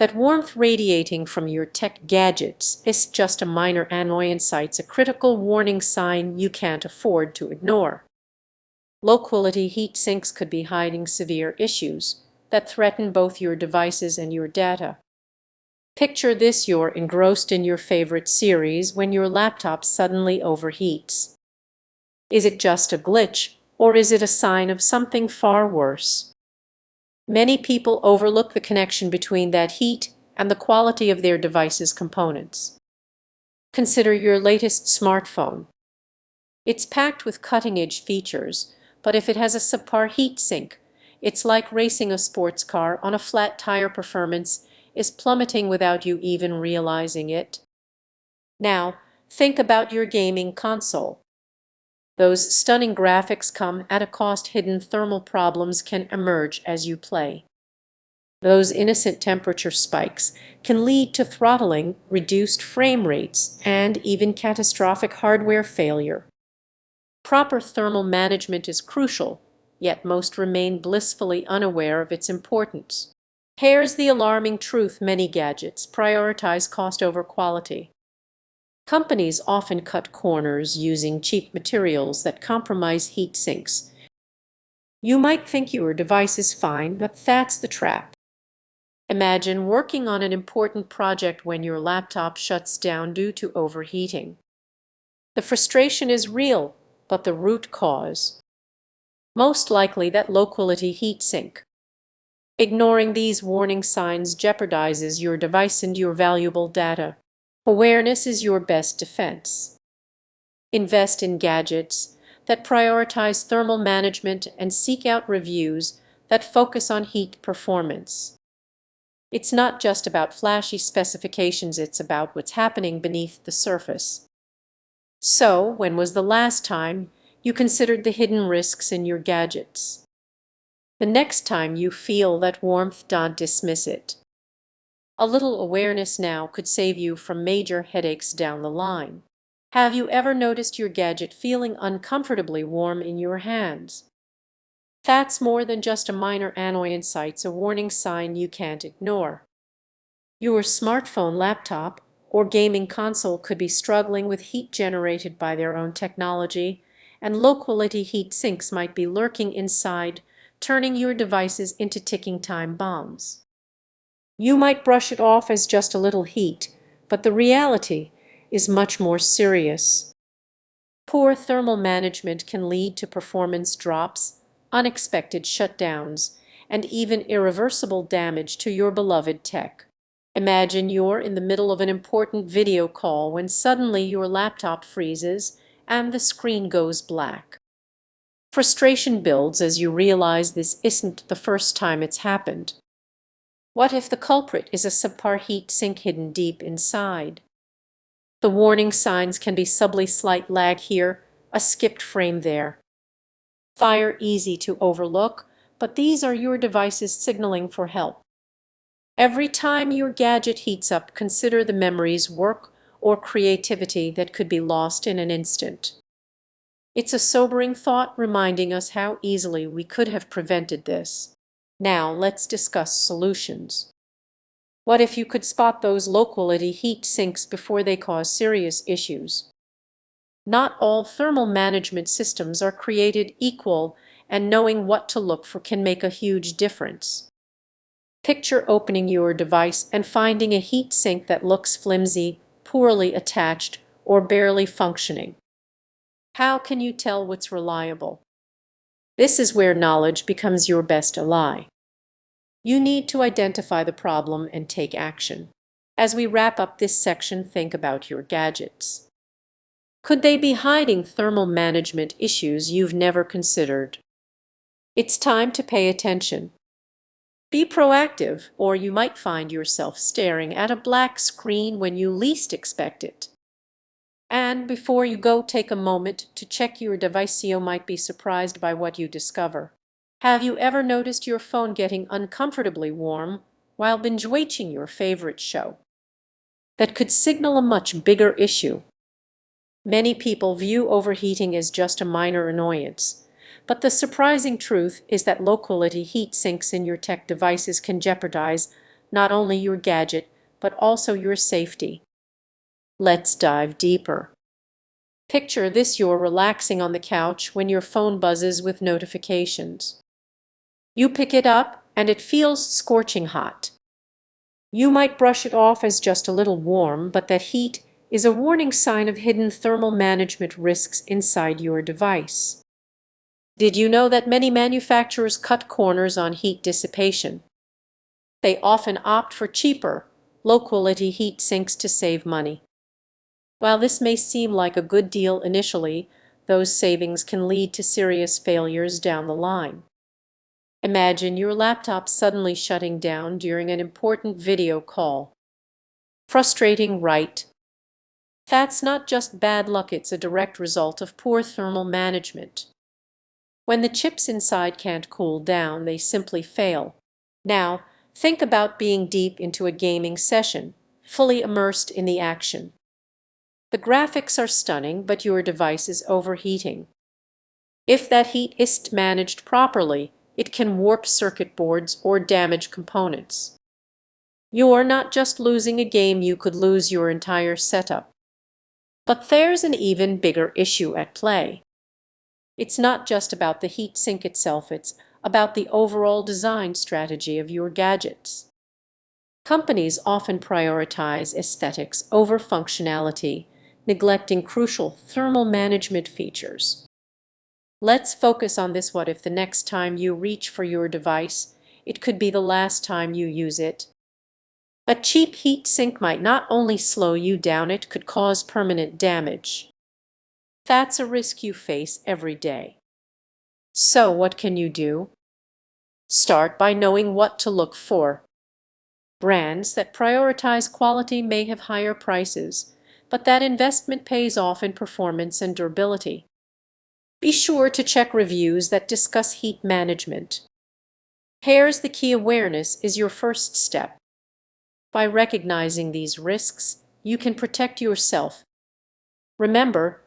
That warmth radiating from your tech gadgets is just a minor annoyance. It's a critical warning sign you can't afford to ignore. Low-quality heat sinks could be hiding severe issues that threaten both your devices and your data. Picture this: you're engrossed in your favorite series when your laptop suddenly overheats. Is it just a glitch, or is it a sign of something far worse? Many people overlook the connection between that heat and the quality of their device's components. Consider your latest smartphone. It's packed with cutting-edge features, but if it has a subpar heat sink, it's like racing a sports car on a flat tire. Performance is plummeting without you even realizing it. Now, think about your gaming console. Those stunning graphics come at a cost. Hidden thermal problems can emerge as you play. Those innocent temperature spikes can lead to throttling, reduced frame rates, and even catastrophic hardware failure. Proper thermal management is crucial, yet most remain blissfully unaware of its importance. Here's the alarming truth: many gadgets prioritize cost over quality. Companies often cut corners using cheap materials that compromise heat sinks. You might think your device is fine, but that's the trap. Imagine working on an important project when your laptop shuts down due to overheating. The frustration is real, but the root cause? Most likely that low-quality heat sink. Ignoring these warning signs jeopardizes your device and your valuable data. Awareness is your best defense. Invest in gadgets that prioritize thermal management and seek out reviews that focus on heat performance. It's not just about flashy specifications, it's about what's happening beneath the surface. So, when was the last time you considered the hidden risks in your gadgets? The next time you feel that warmth, don't dismiss it. A little awareness now could save you from major headaches down the line. Have you ever noticed your gadget feeling uncomfortably warm in your hands? That's more than just a minor annoyance. It's a warning sign you can't ignore. Your smartphone, laptop, or gaming console could be struggling with heat generated by their own technology, and low-quality heat sinks might be lurking inside, turning your devices into ticking time bombs. You might brush it off as just a little heat, but the reality is much more serious. Poor thermal management can lead to performance drops, unexpected shutdowns, and even irreversible damage to your beloved tech. Imagine you're in the middle of an important video call when suddenly your laptop freezes and the screen goes black. Frustration builds as you realize this isn't the first time it's happened. What if the culprit is a subpar heat sink hidden deep inside? The warning signs can be subtly: slight lag here, a skipped frame there. Fire easy to overlook, but these are your devices signaling for help. Every time your gadget heats up, consider the memories, work, or creativity that could be lost in an instant. It's a sobering thought, reminding us how easily we could have prevented this. Now let's discuss solutions. What if you could spot those low-quality heat sinks before they cause serious issues? Not all thermal management systems are created equal, and knowing what to look for can make a huge difference. Picture opening your device and finding a heat sink that looks flimsy, poorly attached, or barely functioning. How can you tell what's reliable? This is where knowledge becomes your best ally. You need to identify the problem and take action. As we wrap up this section, think about your gadgets. Could they be hiding thermal management issues you've never considered? It's time to pay attention. Be proactive, or you might find yourself staring at a black screen when you least expect it. And before you go, take a moment to check your device. You might be surprised by what you discover. Have you ever noticed your phone getting uncomfortably warm while binge-watching your favorite show? That could signal a much bigger issue. Many people view overheating as just a minor annoyance, but the surprising truth is that low-quality heat sinks in your tech devices can jeopardize not only your gadget, but also your safety. Let's dive deeper. Picture this: you're relaxing on the couch when your phone buzzes with notifications. You pick it up and it feels scorching hot. You might brush it off as just a little warm, but that heat is a warning sign of hidden thermal management risks inside your device. Did you know that many manufacturers cut corners on heat dissipation? They often opt for cheaper, low-quality heat sinks to save money. While this may seem like a good deal initially, those savings can lead to serious failures down the line. Imagine your laptop suddenly shutting down during an important video call. Frustrating, right? That's not just bad luck, it's a direct result of poor thermal management. When the chips inside can't cool down, they simply fail. Now, think about being deep into a gaming session, fully immersed in the action. The graphics are stunning, but your device is overheating. If that heat isn't managed properly, it can warp circuit boards or damage components. You're not just losing a game, you could lose your entire setup. But there's an even bigger issue at play. It's not just about the heat sink itself, it's about the overall design strategy of your gadgets. Companies often prioritize aesthetics over functionality, neglecting crucial thermal management features. Let's focus on this: what if the next time you reach for your device, it could be the last time you use it? A cheap heat sink might not only slow you down, it could cause permanent damage. That's a risk you face every day. So what can you do? Start by knowing what to look for. Brands that prioritize quality may have higher prices, but that investment pays off in performance and durability. Be sure to check reviews that discuss heat management. Here's the key: awareness is your first step. By recognizing these risks, you can protect yourself. Remember,